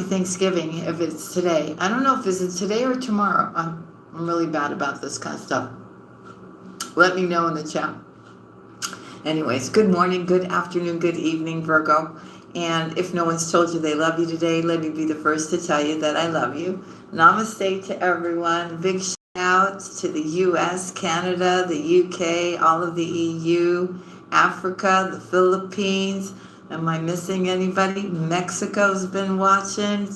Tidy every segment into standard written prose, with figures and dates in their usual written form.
Thanksgiving if it's today. I don't know if it's today or tomorrow. I'm really bad about this kind of stuff. Let me know in the chat. Anyways, good morning, good afternoon, good evening, Virgo. And if no one's told you they love you today, let me be the first to tell you that I love you. Namaste to everyone. Big shout out to the US, Canada, the UK, all of the EU, Africa, the Philippines. Am I missing anybody? Mexico's been watching.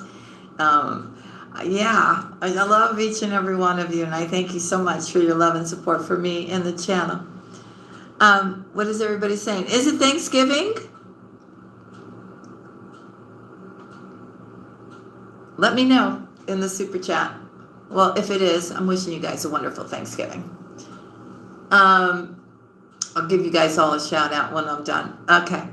Yeah, I love each and every one of you, and I thank you so much for your love and support for me and the channel. What is everybody saying? Is it Thanksgiving? Let me know in the super chat. Well, if it is, I'm wishing you guys a wonderful Thanksgiving. I'll give you guys all a shout out when I'm done. Okay.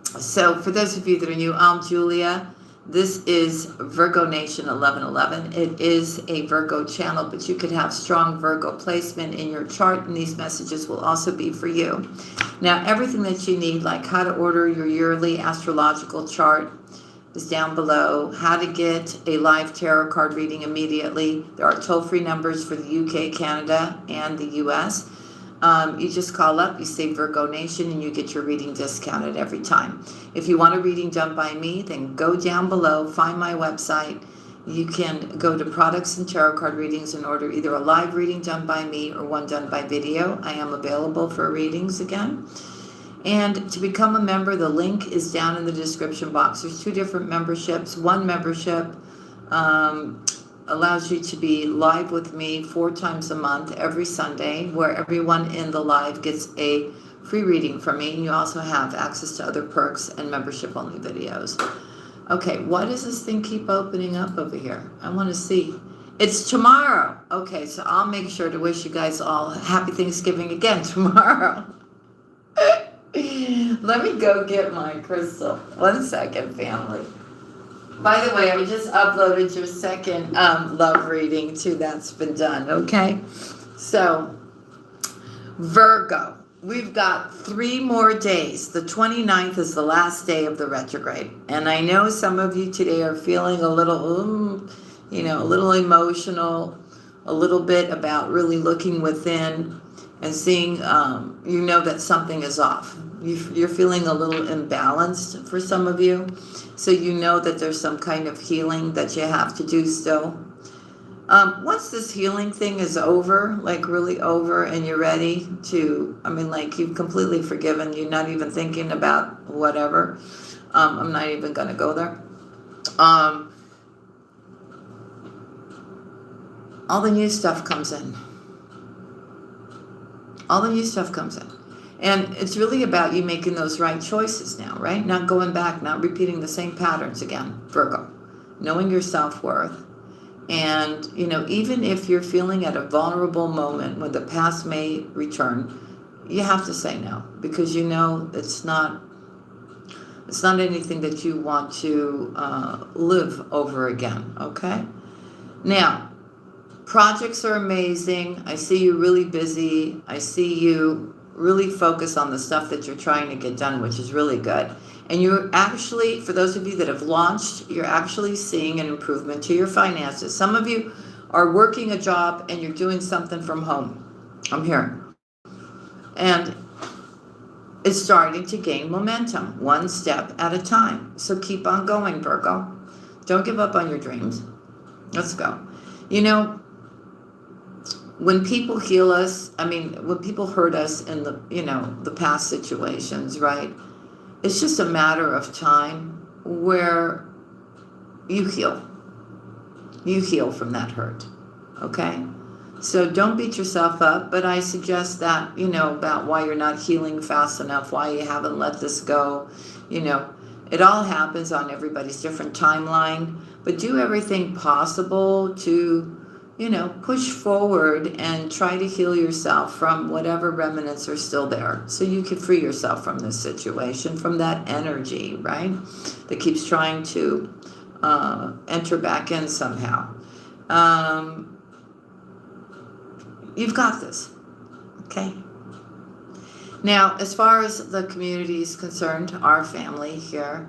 So for those of you that are new, I'm Julia. This is Virgo Nation 1111. It is a Virgo channel, but you could have strong Virgo placement in your chart, and these messages will also be for you. Now, everything that you need, like how to order your yearly astrological chart, is down below. How to get a live tarot card reading immediately. There are toll-free numbers for the UK, Canada, and the US. You just call up, you say Virgo Nation, and you get your reading discounted every time. If you want a reading done by me, then go down below, find my website. You can go to products and tarot card readings and order either a live reading done by me or one done by video. I am available for readings again. And to become a member, the link is down in the description box. There's 2 different memberships. One membership allows you to be live with me 4 times a month, every Sunday, where everyone in the live gets a free reading from me. And you also have access to other perks and membership-only videos. Okay, why does this thing keep opening up over here? I want to see. It's tomorrow. Okay, so I'll make sure to wish you guys all happy Thanksgiving again tomorrow. Let me go get my crystal. 1 second, family. By the way, I just uploaded your second love reading too. That's been done, okay? So, Virgo, we've got 3 more days. The 29th is the last day of the retrograde. And I know some of you today are feeling a little, a little emotional, a little bit about really looking within and seeing, that something is off. You're feeling a little imbalanced for some of you. So you know that there's some kind of healing that you have to do still. Once this healing thing is over, like really over, and you're ready to, you've completely forgiven, you're not even thinking about whatever. I'm not even going to go there. All the new stuff comes in. All the new stuff comes in. And it's really about you making those right choices now, right? Not going back, not repeating the same patterns again, Virgo. Knowing your self-worth. And, even if you're feeling at a vulnerable moment when the past may return, you have to say no. Because it's not anything that you want to live over again, okay? Now, projects are amazing. I see you really busy. I see you really focus on the stuff that you're trying to get done, which is really good. And you're actually, for those of you that have launched, you're actually seeing an improvement to your finances. Some of you are working a job and you're doing something from home. I'm hearing. And it's starting to gain momentum, 1 step at a time. So keep on going, Virgo. Don't give up on your dreams. Let's go. When people heal us, when people hurt us in the past situations, right? It's just a matter of time where you heal. You heal from that hurt, okay? So don't beat yourself up, but I suggest that, about why you're not healing fast enough, why you haven't let this go. It all happens on everybody's different timeline, but do everything possible to push forward and try to heal yourself from whatever remnants are still there. So you can free yourself from this situation, from that energy, right? That keeps trying to enter back in somehow. You've got this, okay? Now, as far as the community is concerned, our family here,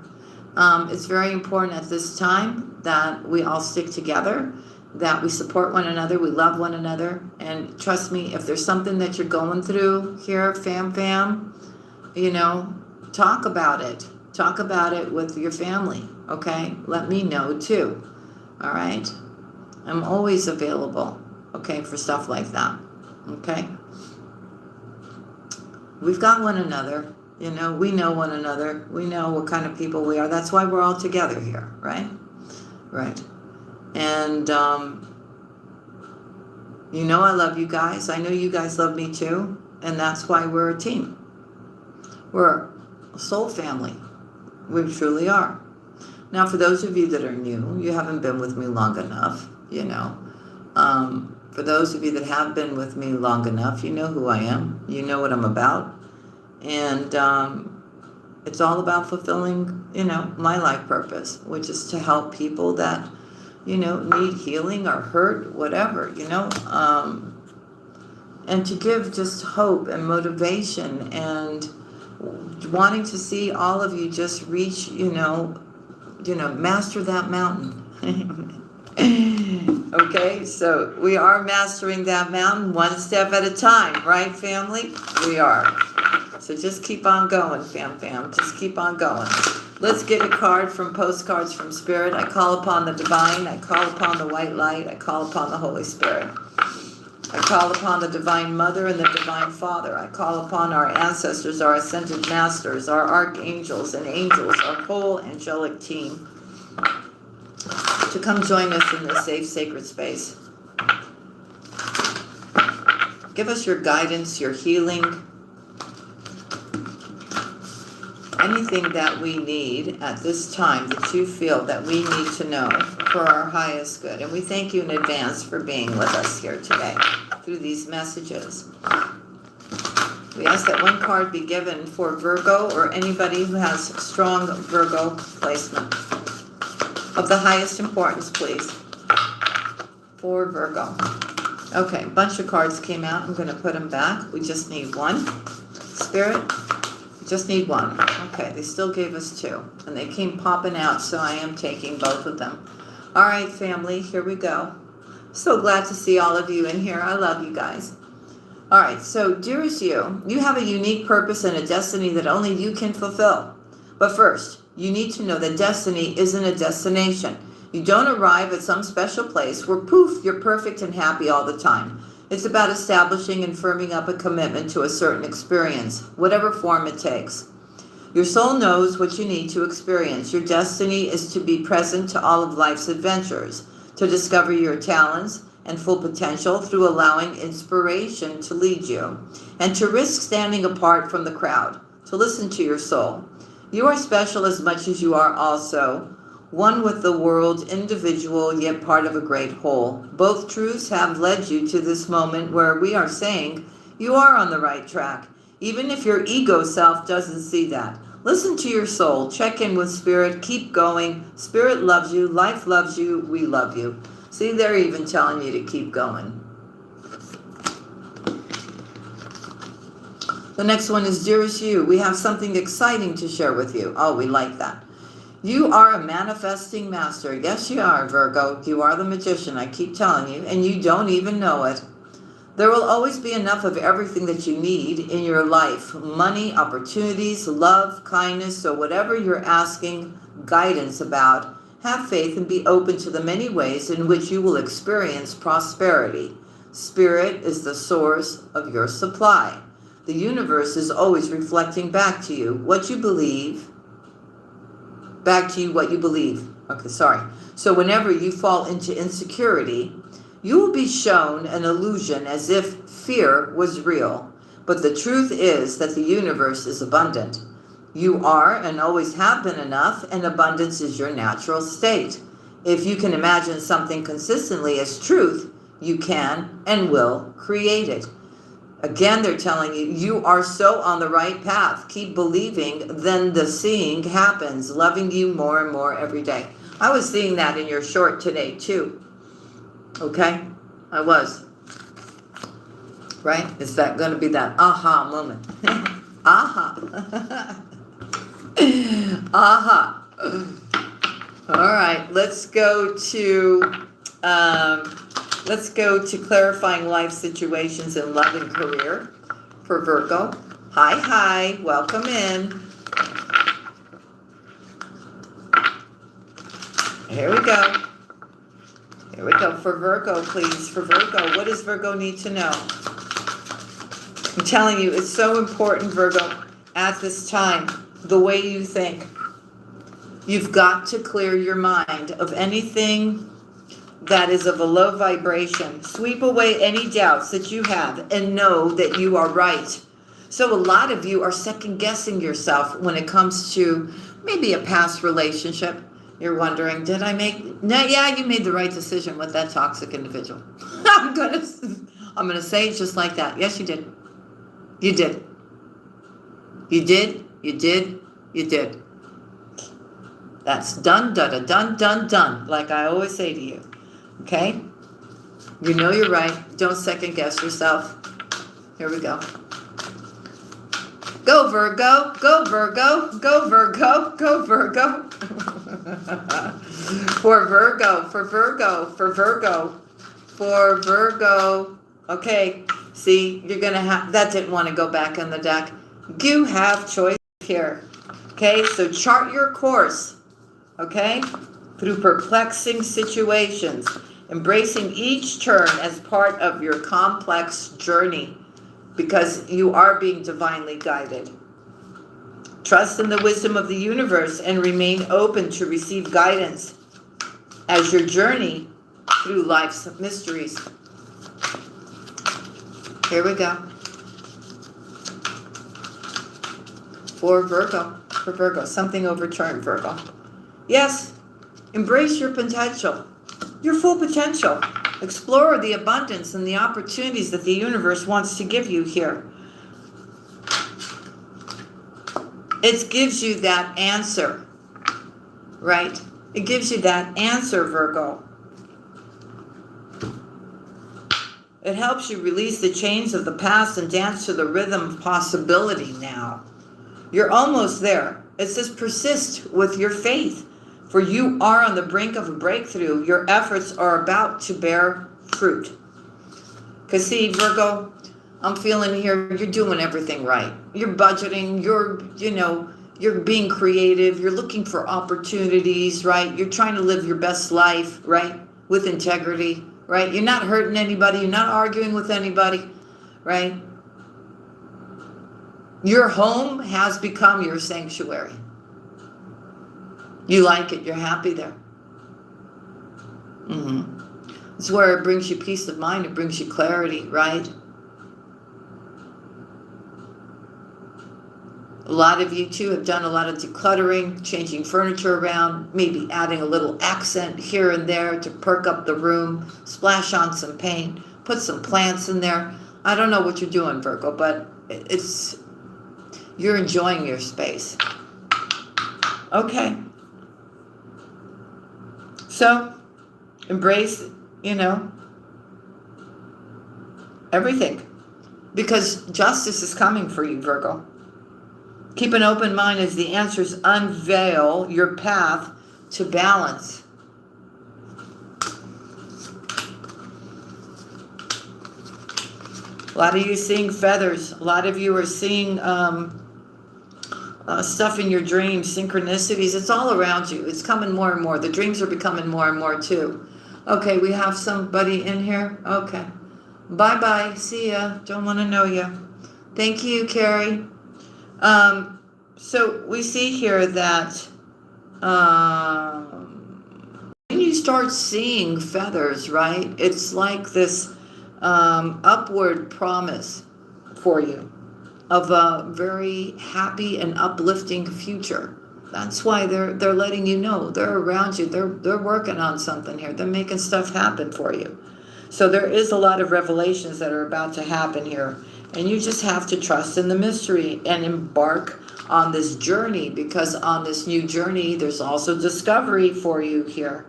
It's very important at this time that we all stick together, that we support one another, we love one another. And trust me, if there's something that you're going through here, fam, you know, talk about it. Talk about it with your family, okay? Let me know too, all right? I'm always available, okay, for stuff like that, okay? We've got one another, you know, we know one another. We know what kind of people we are. That's why we're all together here, right? Right. And, you know, I love you guys. I know you guys love me too. And that's why we're a team. We're a soul family. We truly are. Now, for those of you that are new, you haven't been with me long enough, you know. For those of you that have been with me long enough, you know who I am. You know what I'm about. And it's all about fulfilling, you know, my life purpose, which is to help people that, you know, need healing or hurt, whatever, you know, and to give just hope and motivation and wanting to see all of you just reach, you know, master that mountain. Okay, so we are mastering that mountain one step at a time, right, family? We are. So just keep on going, fam. Just keep on going. Let's get a card from Postcards from Spirit. I call upon the divine. I call upon the white light. I call upon the Holy Spirit. I call upon the Divine Mother and the Divine Father. I call upon our ancestors, our ascended masters, our archangels and angels, our whole angelic team, to come join us in this safe, sacred space. Give us your guidance, your healing, anything that we need at this time that you feel that we need to know for our highest good. And we thank you in advance for being with us here today through these messages. We ask that one card be given for Virgo or anybody who has strong Virgo placement. Of the highest importance, please. For Virgo. Okay, a bunch of cards came out. I'm going to put them back. We just need one. Spirit, just need one. Okay, they still gave us two. And they came popping out, so I am taking both of them. All right, family, here we go. So glad to see all of you in here. I love you guys. All right, so dearest you have a unique purpose and a destiny that only you can fulfill. But first, you need to know that destiny isn't a destination. You don't arrive at some special place where poof, you're perfect and happy all the time. It's about establishing and firming up a commitment to a certain experience, whatever form it takes. Your soul knows what you need to experience. Your destiny is to be present to all of life's adventures, to discover your talents and full potential through allowing inspiration to lead you, and to risk standing apart from the crowd, to listen to your soul. You are special as much as you are also one with the world, individual yet part of a great whole. Both truths have led you to this moment where we are saying you are on the right track, even if your ego self doesn't see that. Listen to your soul, check in with Spirit, keep going. Spirit loves you, life loves you, we love you. See, they're even telling you to keep going. The next one is, dearest you, we have something exciting to share with you. Oh, we like that. You are a manifesting master. Yes, you are, Virgo. You are the magician, I keep telling you, and you don't even know it. There will always be enough of everything that you need in your life. Money, opportunities, love, kindness. So whatever you're asking guidance about, have faith and be open to the many ways in which you will experience prosperity. Spirit is the source of your supply. The universe is always reflecting back to you what you believe. Back to you what you believe. Okay, sorry. So whenever you fall into insecurity, you will be shown an illusion as if fear was real. But the truth is that the universe is abundant. You are and always have been enough, and abundance is your natural state. If you can imagine something consistently as truth, you can and will create it. Again, they're telling you, you are so on the right path. Keep believing, then the seeing happens, loving you more and more every day. I was seeing that in your short today, too. Okay? I was. Right? Is that going to be that aha moment? Aha. Aha. All right, let's go to clarifying life situations in love and career for Virgo. Hi, welcome in. Here we go. For Virgo, please. For Virgo, what does Virgo need to know? I'm telling you, it's so important, Virgo, at this time, the way you think. You've got to clear your mind of anything that is of a low vibration. Sweep away any doubts that you have and know that you are right. So a lot of you are second guessing yourself when it comes to maybe a past relationship. You're wondering, did I make... No, yeah, you made the right decision with that toxic individual. I'm gonna say it just like that. Yes, you did. You did. You did. That's done, done, like I always say to you. Okay? You know you're right. Don't second guess yourself. Here we go. Go Virgo, go Virgo, go Virgo, go Virgo. For Virgo. Okay, see, you're going to have, that didn't want to go back in the deck. You have choice here. Okay, so chart your course. Okay, through perplexing situations, embracing each turn as part of your complex journey, because you are being divinely guided. Trust in the wisdom of the universe and remain open to receive guidance as your journey through life's mysteries. Here we go. For Virgo, something overturned, Virgo. Yes, embrace your potential, your full potential. Explore the abundance and the opportunities that the universe wants to give you here. It gives you that answer, right? It gives you that answer, Virgo. It helps you release the chains of the past and dance to the rhythm of possibility now. You're almost there. It says persist with your faith, for you are on the brink of a breakthrough. Your efforts are about to bear fruit. Because see, Virgo, I'm feeling here, you're doing everything right. You're budgeting, you're being creative, you're looking for opportunities, right? You're trying to live your best life, right? With integrity, right? You're not hurting anybody, you're not arguing with anybody, right? Your home has become your sanctuary. You like it, you're happy there. It's where it brings you peace of mind, it brings you clarity, right? A lot of you too have done a lot of decluttering, changing furniture around, maybe adding a little accent here and there to perk up the room, splash on some paint, put some plants in there. I don't know what you're doing, Virgo, but you're enjoying your space. Okay. So, embrace, everything. Because justice is coming for you, Virgo. Keep an open mind as the answers unveil your path to balance. A lot of you seeing feathers. A lot of you are seeing stuff in your dreams, synchronicities. It's all around you. It's coming more and more. The dreams are becoming more and more too. Okay, we have somebody in here. Okay. Bye-bye. See ya. Don't want to know ya. Thank you, Carrie. So we see here that when you start seeing feathers, right, it's like this upward promise for you of a very happy and uplifting future. That's why they're letting you know. They're around you. They're working on something here. They're making stuff happen for you. So there is a lot of revelations that are about to happen here. And you just have to trust in the mystery and embark on this journey, because on this new journey, there's also discovery for you here.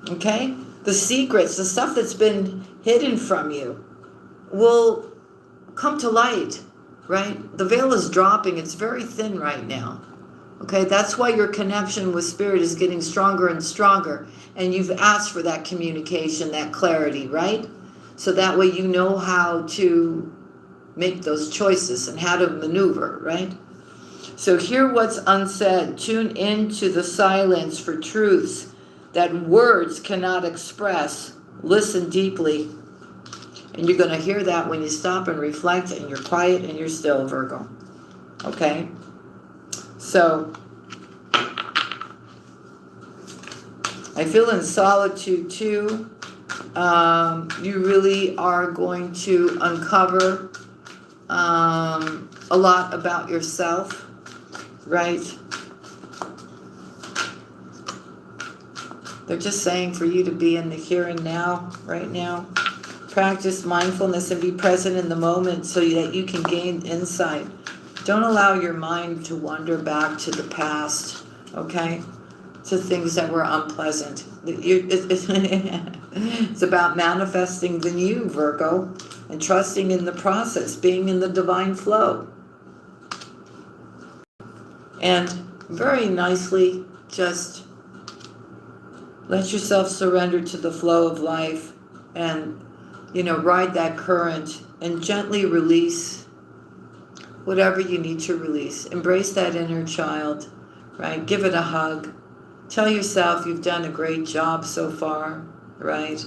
Okay? The secrets, the stuff that's been hidden from you will come to light, right? The veil is dropping. It's very thin right now. Okay, that's why your connection with spirit is getting stronger and stronger. And you've asked for that communication, that clarity, right? So that way you know how to make those choices and how to maneuver, right? So hear what's unsaid. Tune into the silence for truths that words cannot express. Listen deeply. And you're going to hear that when you stop and reflect and you're quiet and you're still, Virgo. Okay? So, I feel in solitude too. You really are going to uncover a lot about yourself, right? They're just saying for you to be in the here and now, right now. Practice mindfulness and be present in the moment so that you can gain insight. Don't allow your mind to wander back to the past, okay? To things that were unpleasant. It's about manifesting the new, Virgo, and trusting in the process, being in the divine flow. And very nicely, just let yourself surrender to the flow of life and, ride that current and gently release whatever you need to release. Embrace that inner child, right? Give it a hug. Tell yourself you've done a great job so far, right?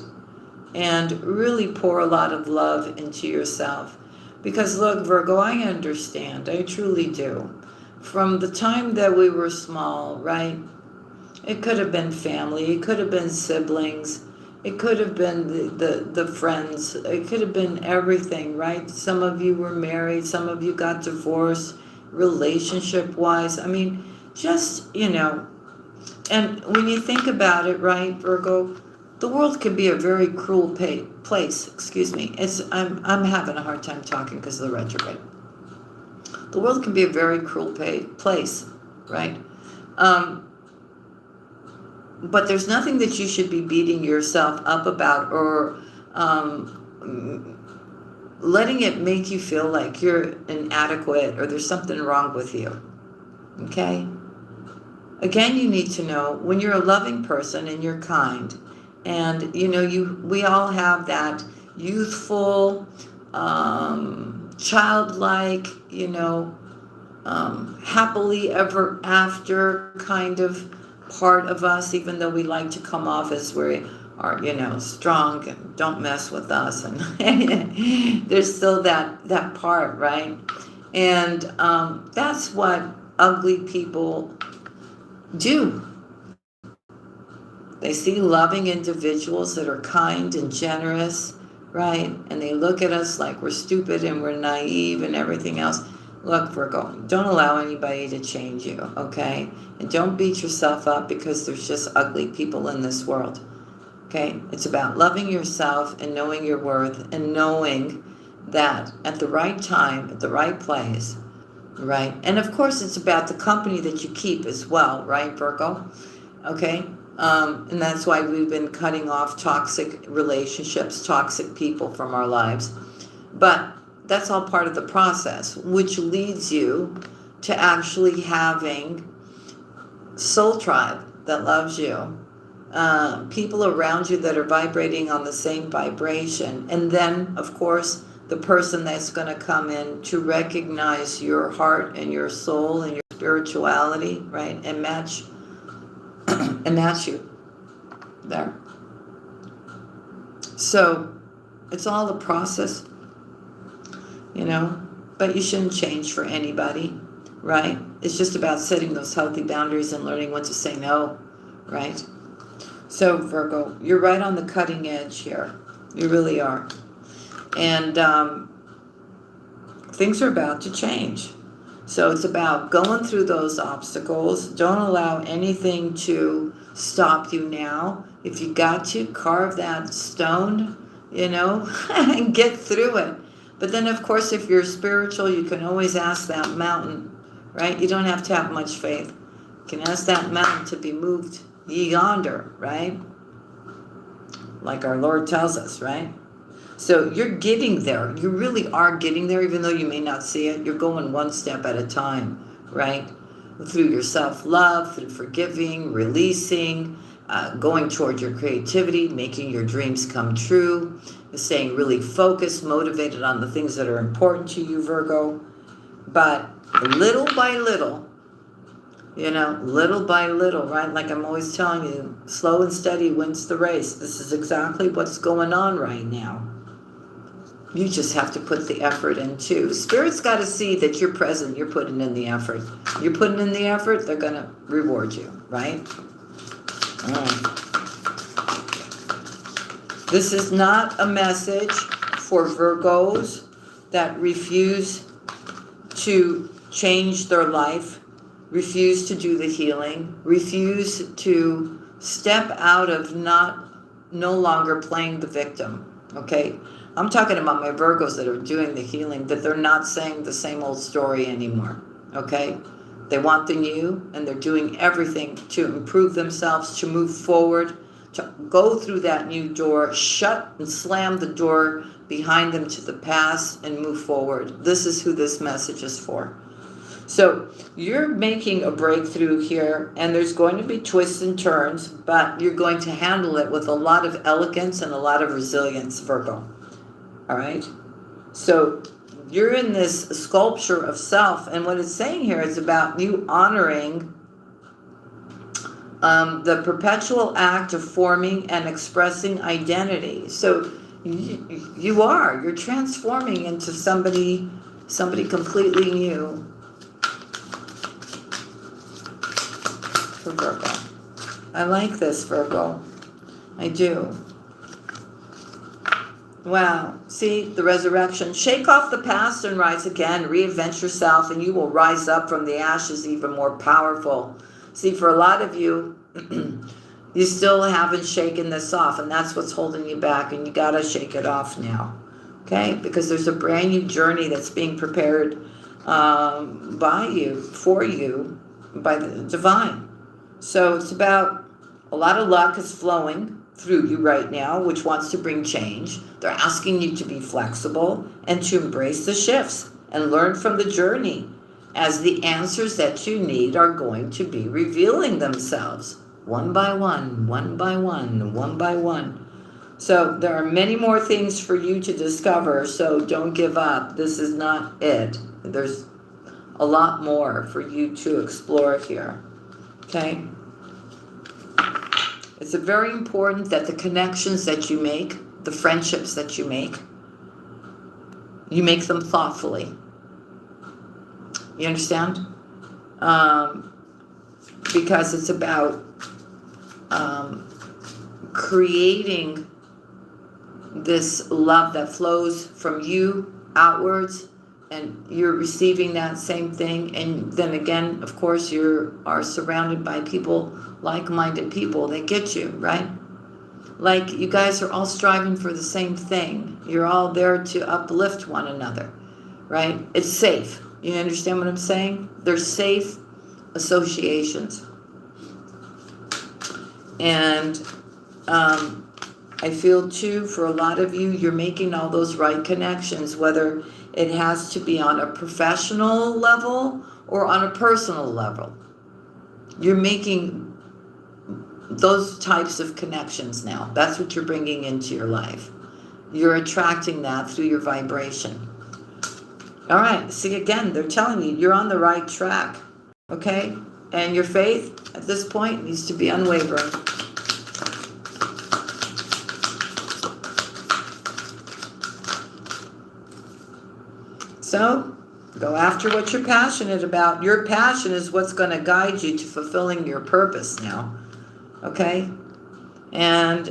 And really pour a lot of love into yourself. Because look, Virgo, I understand. I truly do. From the time that we were small, right? It could have been family. It could have been siblings. It could have been the friends. It could have been everything, right? Some of you were married. Some of you got divorced, relationship-wise. I mean, just, and when you think about it, right, Virgo, the world can be a very cruel place. Excuse me. I'm having a hard time talking because of the retrograde. The world can be a very cruel place, right? But there's nothing that you should be beating yourself up about or letting it make you feel like you're inadequate or there's something wrong with you. Okay? Again, you need to know when you're a loving person and you're kind, and we all have that youthful, childlike, happily ever after kind of part of us, even though we like to come off as we are, strong and don't mess with us, and there's still that part, right? And that's what ugly people do. They see loving individuals that are kind and generous, right? And they look at us like we're stupid and we're naive and everything else. Look, Virgo, don't allow anybody to change you, okay? And don't beat yourself up because there's just ugly people in this world, okay? It's about loving yourself and knowing your worth and knowing that at the right time, at the right place, right? And of course, it's about the company that you keep as well, right, Virgo? Okay? And that's why we've been cutting off toxic relationships, toxic people from our lives. But that's all part of the process, which leads you to actually having soul tribe that loves you, people around you that are vibrating on the same vibration, and then, of course, the person that's going to come in to recognize your heart and your soul and your spirituality, right, and match you there. So it's all a process, but you shouldn't change for anybody, right? It's just about setting those healthy boundaries and learning when to say no, right? So Virgo, you're right on the cutting edge here. You really are. And things are about to change. So it's about going through those obstacles. Don't allow anything to stop you now. If you got to, carve that stone, and get through it. But then, of course, if you're spiritual, you can always ask that mountain, right? You don't have to have much faith. You can ask that mountain to be moved yonder, right? Like our Lord tells us, right? So you're getting there. You really are getting there, even though you may not see it. You're going one step at a time, right? through your self-love, through forgiving, releasing, going toward your creativity, making your dreams come true, staying really focused, motivated on the things that are important to you, Virgo. But little by little, little by little, right? Like I'm always telling you, slow and steady wins the race. This is exactly what's going on right now. You just have to put the effort in too. Spirit's got to see that you're present, you're putting in the effort. You're putting in the effort, they're going to reward you, right? All right. This is not a message for Virgos that refuse to change their life, refuse to do the healing, refuse to step out of no longer playing the victim, okay? I'm talking about my Virgos that are doing the healing, that they're not saying the same old story anymore, okay? They want the new, and they're doing everything to improve themselves, to move forward, to go through that new door, shut and slam the door behind them to the past and move forward. This is who this message is for. So you're making a breakthrough here, and there's going to be twists and turns, but you're going to handle it with a lot of elegance and a lot of resilience, Virgo. All right? So you're in this sculpture of self, and what it's saying here is about you honoring the perpetual act of forming and expressing identity. So you're transforming into somebody completely new for Virgo. I like this, Virgo. I do. Wow. See, the resurrection. Shake off the past and rise again. Reinvent yourself, and you will rise up from the ashes even more powerful. See, for a lot of you, you still haven't shaken this off, and that's what's holding you back, and you got to shake it off now, okay? Because there's a brand new journey that's being prepared by you, for you, by the divine. So it's about a lot of luck is flowing through you right now, which wants to bring change. They're asking you to be flexible and to embrace the shifts and learn from the journey, as the answers that you need are going to be revealing themselves one by one, one by one, one by one. So there are many more things for you to discover, so don't give up. This is not it. There's a lot more for you to explore here, okay? It's very important that the connections that you make, the friendships that you make them thoughtfully. You understand? Because it's about creating this love that flows from you outwards, and you're receiving that same thing. And then again, of course, you are surrounded by people, like-minded people that get you, right? Like you guys are all striving for the same thing. You're all there to uplift one another, right? It's safe. You understand what I'm saying? They're safe associations. And I feel too, for a lot of you, you're making all those right connections, whether it has to be on a professional level or on a personal level. You're making those types of connections now. That's what you're bringing into your life. You're attracting that through your vibration. All right, see, again, they're telling you you're on the right track, okay? And your faith at this point needs to be unwavering. So, go after what you're passionate about. Your passion is what's going to guide you to fulfilling your purpose now, okay? And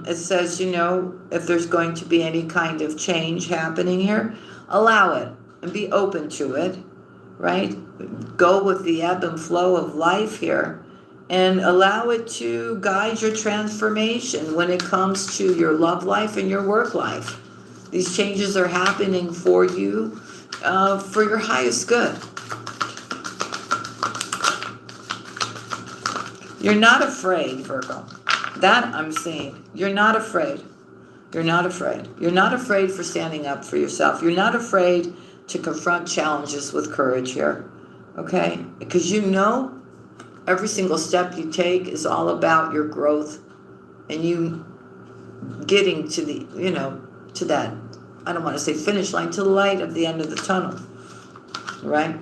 it says, if there's going to be any kind of change happening here, allow it and be open to it, right? Go with the ebb and flow of life here and allow it to guide your transformation when it comes to your love life and your work life. These changes are happening for you for your highest good. You're not afraid, Virgo. That I'm seeing. You're not afraid. You're not afraid. You're not afraid for standing up for yourself. You're not afraid to confront challenges with courage here. Okay? Because you know every single step you take is all about your growth and you getting to the, to that, I don't want to say finish line, to the light at the end of the tunnel. Right?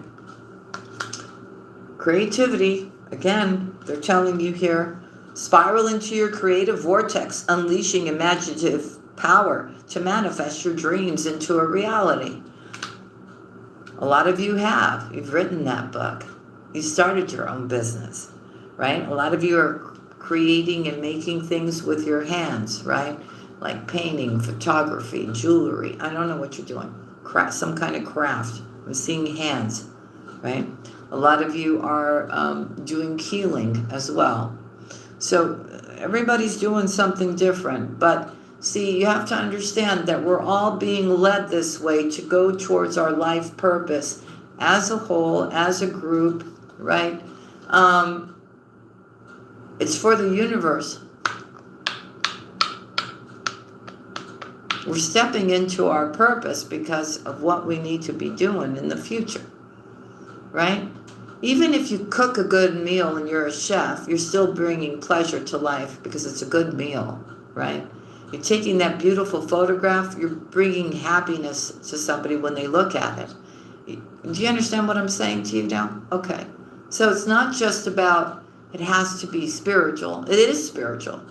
Creativity, again, they're telling you here, spiral into your creative vortex, unleashing imaginative power to manifest your dreams into a reality. A lot of you have. You've written that book. You started your own business, right? A lot of you are creating and making things with your hands, right? Like painting, photography, jewelry. I don't know what you're doing. Some kind of craft. I'm seeing hands, right? A lot of you are doing healing as well. So everybody's doing something different. But see, you have to understand that we're all being led this way to go towards our life purpose as a whole, as a group, right? It's for the universe. We're stepping into our purpose because of what we need to be doing in the future, right? Even if you cook a good meal and you're a chef, you're still bringing pleasure to life because it's a good meal, right? You're taking that beautiful photograph, you're bringing happiness to somebody when they look at it. Do you understand what I'm saying to you now? Okay. So it's not just about, it has to be spiritual. It is spiritual.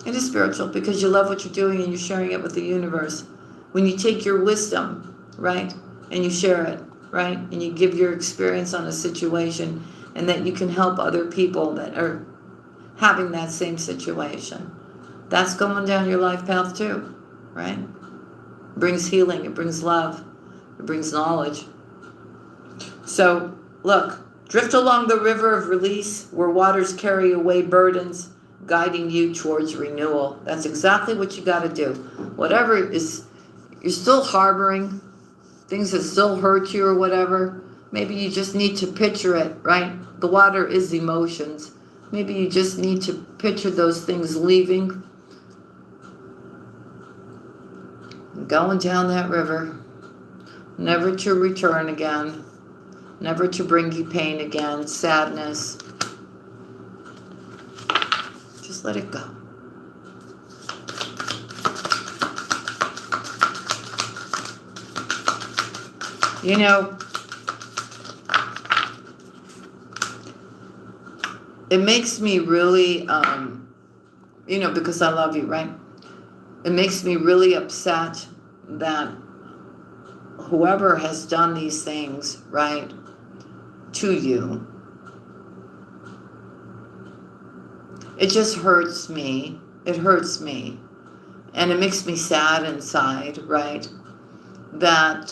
It is spiritual because you love what you're doing and you're sharing it with the universe. When you take your wisdom, right, and you share it, right, and you give your experience on a situation and that you can help other people that are having that same situation. That's going down your life path too, right? It brings healing, it brings love, it brings knowledge. So, look, drift along the river of release where waters carry away burdens, guiding you towards renewal. That's exactly what you got to do. Whatever is, you're still harboring, things that still hurt you or whatever, maybe you just need to picture it, right? The water is emotions. Maybe you just need to picture those things leaving, going down that river, never to return again, never to bring you pain again, sadness. Just let it go. You know, it makes me really, because I love you, right? It makes me really upset that whoever has done these things, right, to you, it just hurts me. It hurts me. And it makes me sad inside, right, that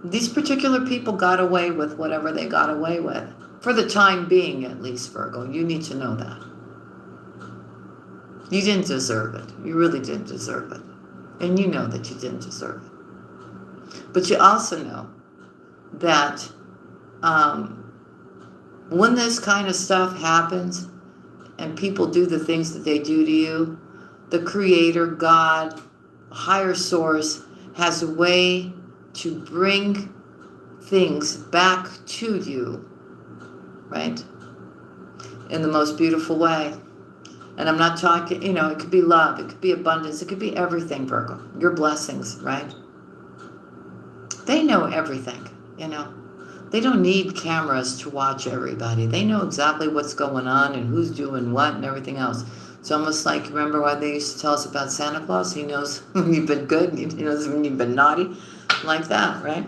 these particular people got away with whatever they got away with. For the time being, at least, Virgo. You need to know that. You didn't deserve it. You really didn't deserve it. And you know that you didn't deserve it. But you also know that when this kind of stuff happens and people do the things that they do to you, the Creator, God, higher source, has a way to bring things back to you, right? In the most beautiful way. And I'm not talking, it could be love, it could be abundance, it could be everything, Virgo. Your blessings, right? They know everything, They don't need cameras to watch everybody. They know exactly what's going on and who's doing what and everything else. It's almost like, remember why they used to tell us about Santa Claus? He knows when you've been good, he knows when you've been naughty, like that, right?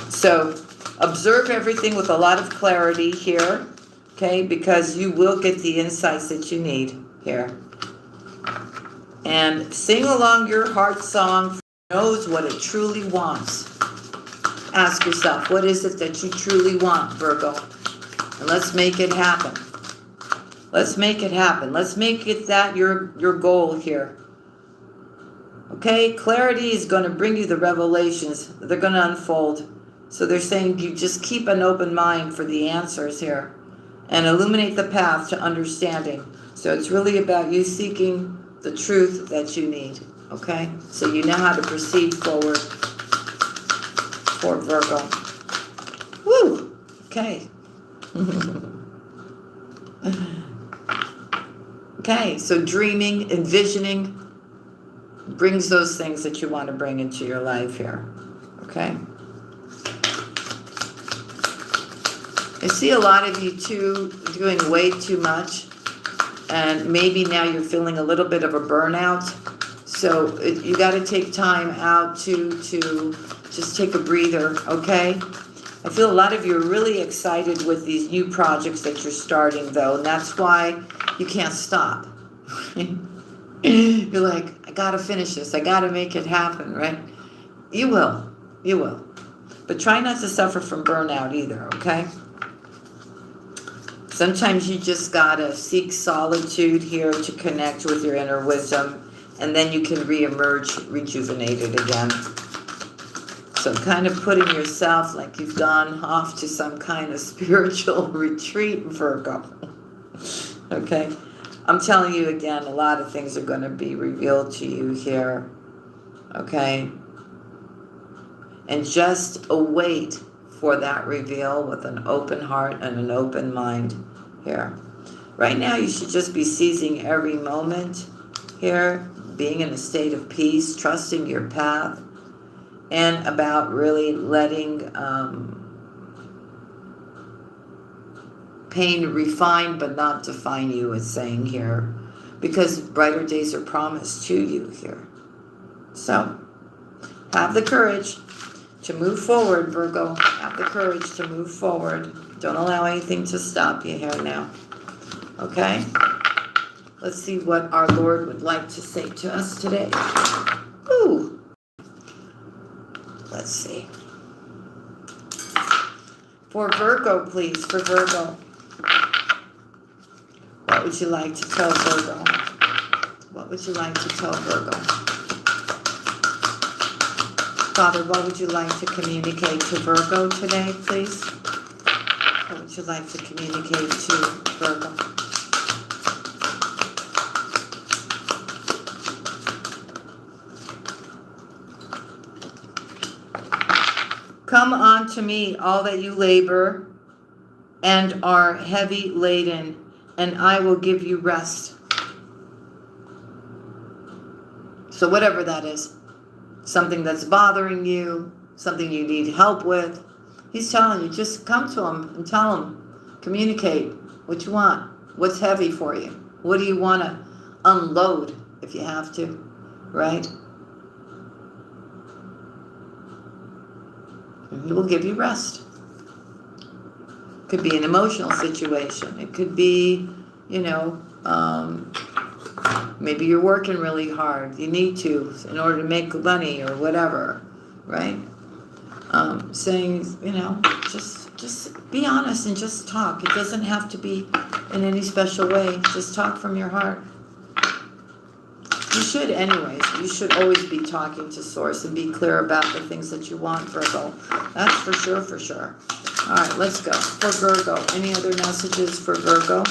So observe everything with a lot of clarity here, okay? Because you will get the insights that you need here. And sing along your heart song, knows what it truly wants. Ask yourself, what is it that you truly want, Virgo? And let's make it happen. Let's make it happen. Let's make it that your goal here. Okay? Clarity is going to bring you the revelations. They're going to unfold. So they're saying you just keep an open mind for the answers here and illuminate the path to understanding. So it's really about you seeking the truth that you need. Okay? So you know how to proceed forward for Virgo. Okay. Okay, so dreaming, envisioning brings those things that you want to bring into your life here. Okay. I see a lot of you too doing way too much, and maybe now you're feeling a little bit of a burnout. So you got to take time out to just take a breather, okay? I feel a lot of you are really excited with these new projects that you're starting, though, and that's why you can't stop. You're like, I got to finish this. I got to make it happen, right? You will. You will. But try not to suffer from burnout either, okay? Sometimes you just gotta seek solitude here to connect with your inner wisdom, and then you can reemerge rejuvenated again. So kind of putting yourself like you've gone off to some kind of spiritual retreat, Virgo. Okay? I'm telling you again, a lot of things are going to be revealed to you here. Okay? And just await for that reveal with an open heart and an open mind here. Right now, you should just be seizing every moment here, being in a state of peace, trusting your path, and about really letting pain refine but not define you, it's saying here, because brighter days are promised to you here. So, have the courage to move forward, Virgo. Have the courage to move forward. Don't allow anything to stop you here now. Okay? Let's see what our Lord would like to say to us today. Ooh. Let's see. For Virgo, please. For Virgo. What would you like to tell Virgo? What would you like to tell Virgo? Father, what would you like to communicate to Virgo today, please? What would you like to communicate to Virgo? Come unto me, all that you labor and are heavy laden, and I will give you rest. So whatever that is, something that's bothering you, something you need help with, he's telling you, just come to him and tell him, communicate what you want, what's heavy for you, what do you want to unload if you have to, right? And he will give you rest. Could be an emotional situation. It could be, maybe you're working really hard. You need to in order to make money or whatever, right? Saying, just be honest and just talk. It doesn't have to be in any special way. Just talk from your heart. You should anyways. You should always be talking to Source and be clear about the things that you want, Virgo. That's for sure, for sure. All right, let's go. For Virgo, any other messages for Virgo?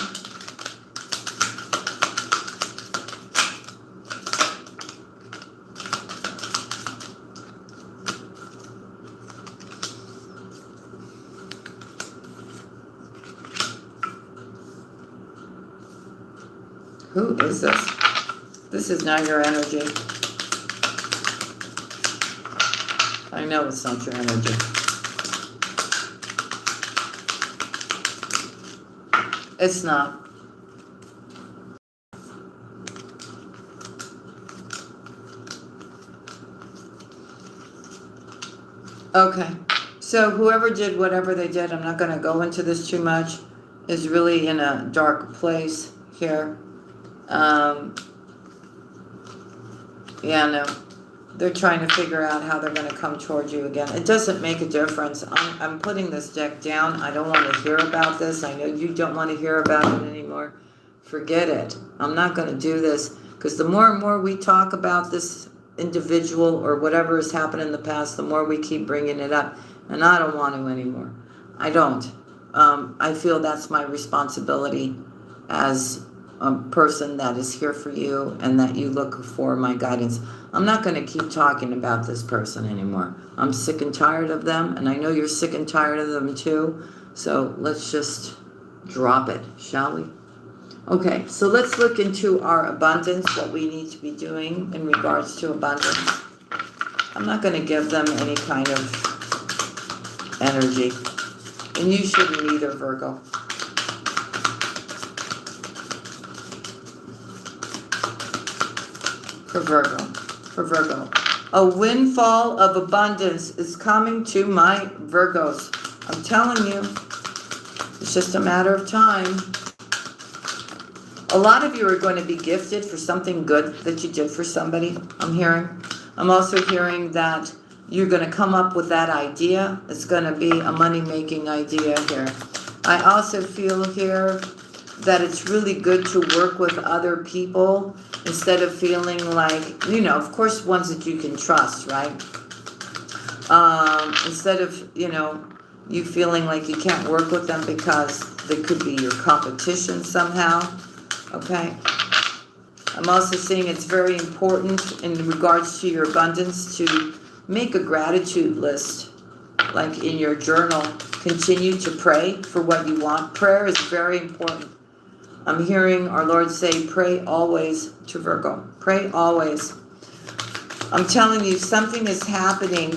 Who is this? This is not your energy. I know it's not your energy. It's not. Okay. So whoever did whatever they did, I'm not going to go into this too much, is really in a dark place here. No. They're trying to figure out how they're going to come towards you again. It doesn't make a difference. I'm putting this deck down. I don't want to hear about this. I know you don't want to hear about it anymore. Forget it. I'm not going to do this, because the more and more we talk about this individual or whatever has happened in the past, the more we keep bringing it up. And I don't want to anymore. I don't. I feel that's my responsibility as a person that is here for you and that you look for my guidance. I'm not going to keep talking about this person anymore. I'm sick and tired of them, and I know you're sick and tired of them too. So let's just drop it, shall we? Okay, so let's look into our abundance, what we need to be doing in regards to abundance. I'm not going to give them any kind of energy, and you shouldn't either, Virgo. For Virgo. A windfall of abundance is coming to my Virgos. I'm telling you, it's just a matter of time. A lot of you are going to be gifted for something good that you did for somebody, I'm hearing. I'm also hearing that you're going to come up with that idea. It's going to be a money-making idea here. I also feel here that it's really good to work with other people instead of feeling like, you know, of course, ones that you can trust, right? Instead of, you know, you feeling like you can't work with them because they could be your competition somehow, okay? I'm also seeing it's very important in regards to your abundance to make a gratitude list, like in your journal. Continue to pray for what you want. Prayer is very important. I'm hearing our Lord say, pray always to Virgo. Pray always. I'm telling you, something is happening.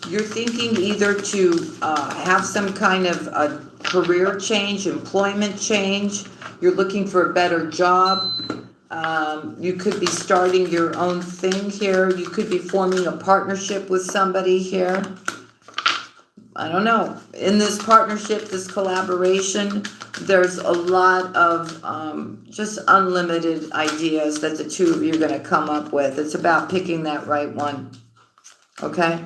You're thinking either to have some kind of a career change, employment change. You're looking for a better job. You could be starting your own thing here. You could be forming a partnership with somebody here. I don't know. In this partnership, this collaboration, there's a lot of just unlimited ideas that the two of you are going to come up with. It's about picking that right one. Okay?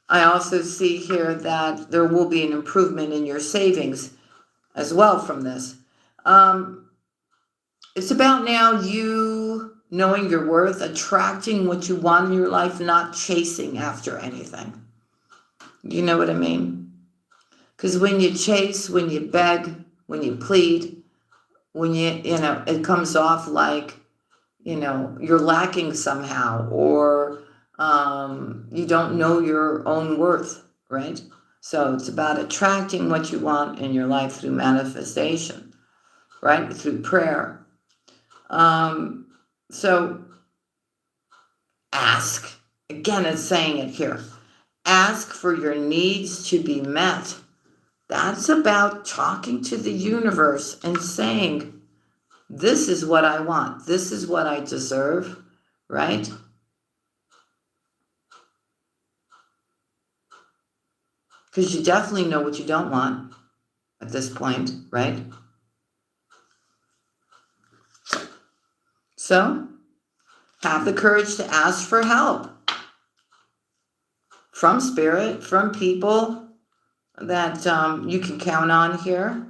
I also see here that there will be an improvement in your savings as well from this. It's about now you knowing your worth, attracting what you want in your life, not chasing after anything. You know what I mean? Because when you chase, when you beg, when you plead, when you know, it comes off like, you know, you're lacking somehow, or you don't know your own worth, right? So it's about attracting what you want in your life through manifestation, right? Through prayer. So ask. Again, it's saying it here. Ask for your needs to be met. That's about talking to the universe and saying, this is what I want. This is what I deserve, right? Because you definitely know what you don't want at this point, right? So, have the courage to ask for help from spirit, from people that you can count on here.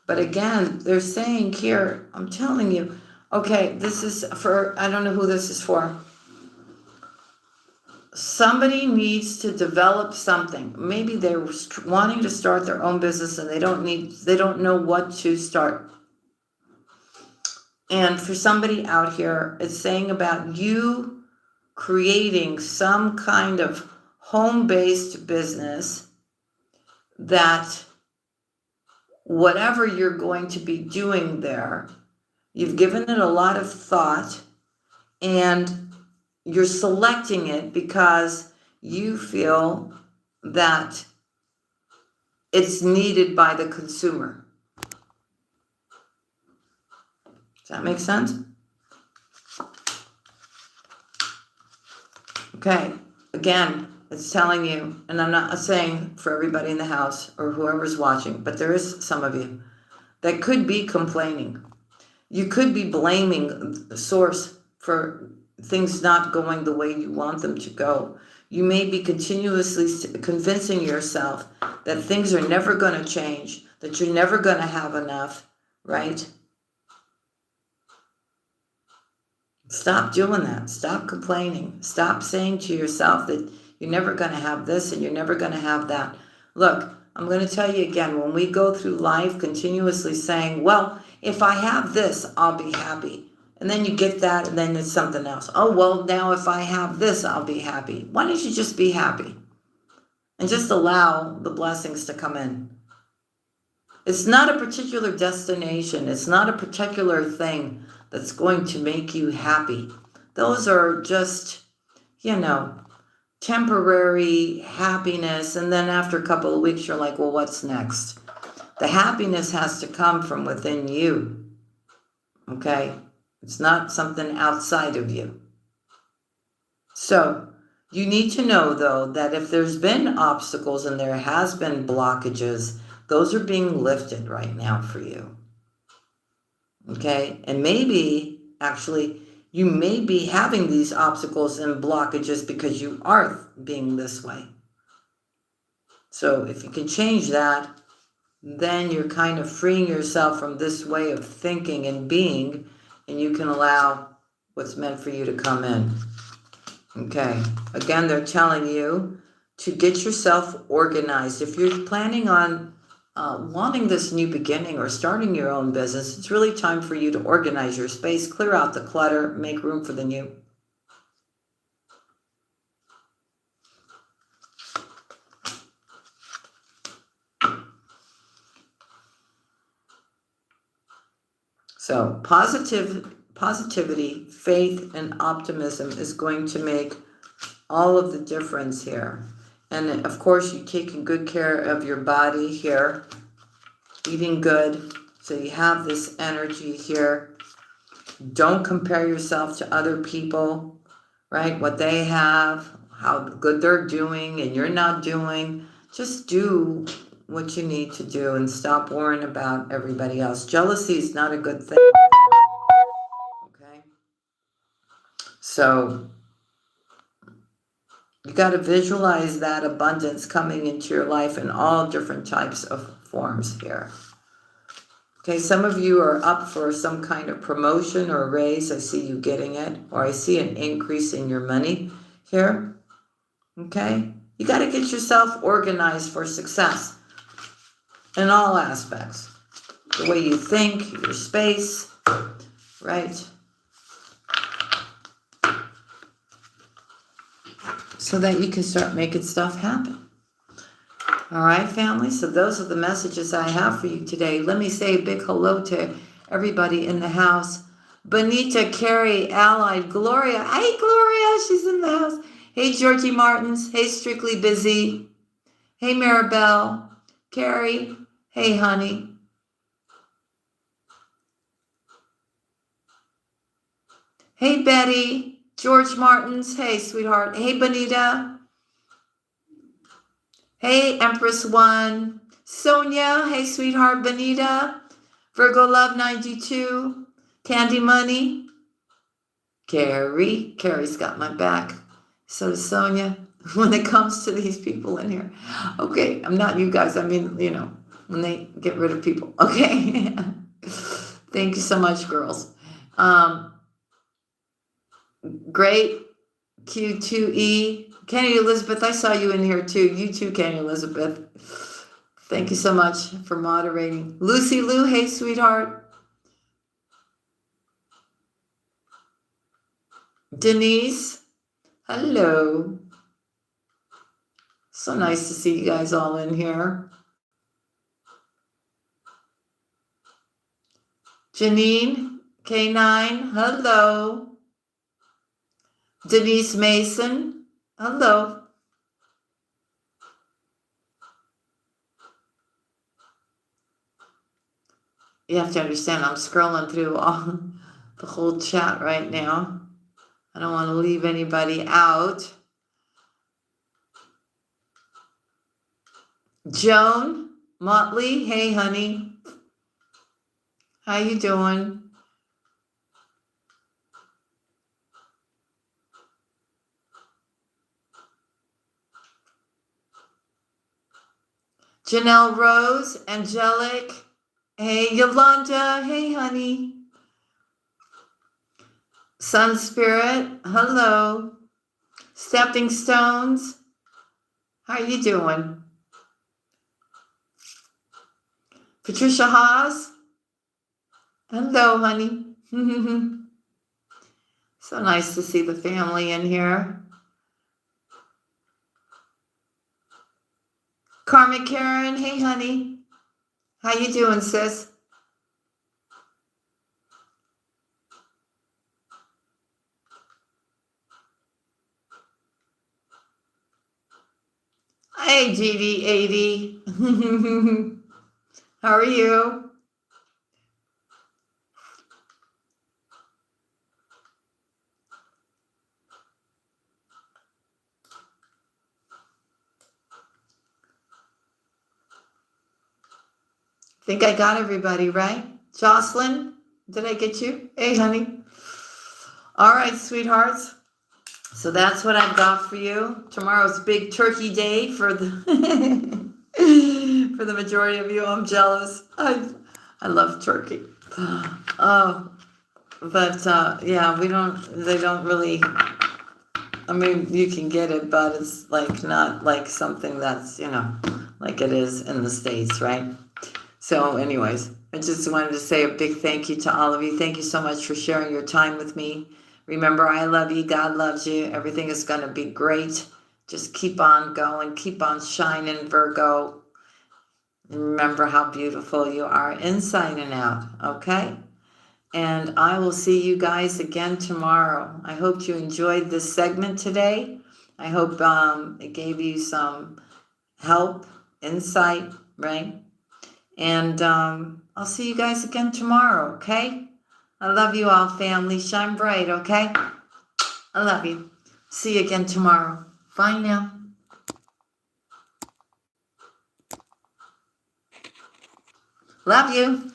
But again, they're saying here, I'm telling you, okay, this is for, I don't know who this is for. Somebody needs to develop something. Maybe they're wanting to start their own business and they don't know what to start. And for somebody out here, it's saying about you creating some kind of home-based business that whatever you're going to be doing there, you've given it a lot of thought and you're selecting it because you feel that it's needed by the consumer. Does that make sense? Okay, again, it's telling you, and I'm not saying for everybody in the house or whoever's watching, but there is some of you that could be complaining. You could be blaming the source for things not going the way you want them to go. You may be continuously convincing yourself that things are never going to change, that you're never going to have enough, right? Stop doing that. Stop complaining. Stop saying to yourself that you're never going to have this and you're never going to have that. Look, I'm going to tell you again, when we go through life continuously saying, well, if I have this, I'll be happy. And then you get that and then it's something else. Oh, well, now if I have this, I'll be happy. Why don't you just be happy? and just allow the blessings to come in. It's not a particular destination. It's not a particular thing that's going to make you happy. Those are just, temporary happiness. And then after a couple of weeks, you're like, well, what's next? The happiness has to come from within you. Okay? It's not something outside of you. So you need to know, though, that if there's been obstacles and there has been blockages, those are being lifted right now for you. Okay? And maybe, actually, you may be having these obstacles and blockages because you are being this way. So if you can change that, then you're kind of freeing yourself from this way of thinking and being, and you can allow what's meant for you to come in. Okay. Again, they're telling you to get yourself organized. If you're planning on wanting this new beginning or starting your own business, it's really time for you to organize your space, clear out the clutter, make room for the new. So positivity, faith, and optimism is going to make all of the difference here. And of course, you're taking good care of your body here, eating good. So you have this energy here. Don't compare yourself to other people, right? What they have, how good they're doing, and you're not doing. Just do what you need to do and stop worrying about everybody else. Jealousy is not a good thing. Okay? So you got to visualize that abundance coming into your life in all different types of forms here. Okay, some of you are up for some kind of promotion or raise. I see you getting it, or I see an increase in your money here. Okay, you got to get yourself organized for success in all aspects. The way you think, your space, right? So that you can start making stuff happen. All right, family? So those are the messages I have for you today. Let me say a big hello to everybody in the house. Bonita, Carrie, Allied, Gloria. Hey, Gloria, she's in the house. Hey, Georgie Martins. Hey, Strictly Busy. Hey, Maribel. Carrie. Hey, honey. Hey, Betty. George Martins. Hey, sweetheart. Hey, Bonita. Hey, Empress One. Sonia. Hey, sweetheart. Bonita. Virgo Love 92. Candy Money. Carrie. Carrie's got my back. So does Sonia. When it comes to these people in here. Okay, I'm not you guys. I mean, when they get rid of people. Okay. Thank you so much, girls. Great. Q2E. Kenny Elizabeth, I saw you in here too. You too, Kenny Elizabeth. Thank you so much for moderating. Lucy Lou, hey, sweetheart. Denise, hello. So nice to see you guys all in here. Janine, K9, hello. Denise Mason, hello. You have to understand, I'm scrolling through all the whole chat right now. I don't want to leave anybody out. Joan Motley, hey honey. How you doing? Janelle Rose, Angelic, hey Yolanda, hey honey. Sun Spirit, hello. Stepping Stones, how you doing? Patricia Haas, hello honey. So nice to see the family in here. Karma Karen, hey honey. How you doing, sis? Hey, GD80. How are you? Think I got everybody, right? Jocelyn, did I get you? Hey, honey. All right, sweethearts. So that's what I've got for you. Tomorrow's big turkey day for the for the majority of you. I'm jealous. I love turkey. Oh, but yeah, they don't really, I mean, you can get it, but it's like not like something that's, like it is in the States, right? So anyways, I just wanted to say a big thank you to all of you. Thank you so much for sharing your time with me. Remember, I love you. God loves you. Everything is going to be great. Just keep on going. Keep on shining, Virgo. And remember how beautiful you are inside and out, okay? And I will see you guys again tomorrow. I hope you enjoyed this segment today. I hope it gave you some help, insight, right? And I'll see you guys again tomorrow, okay? I love you all, family. Shine bright, okay? I love you. See you again tomorrow. Bye now. Love you.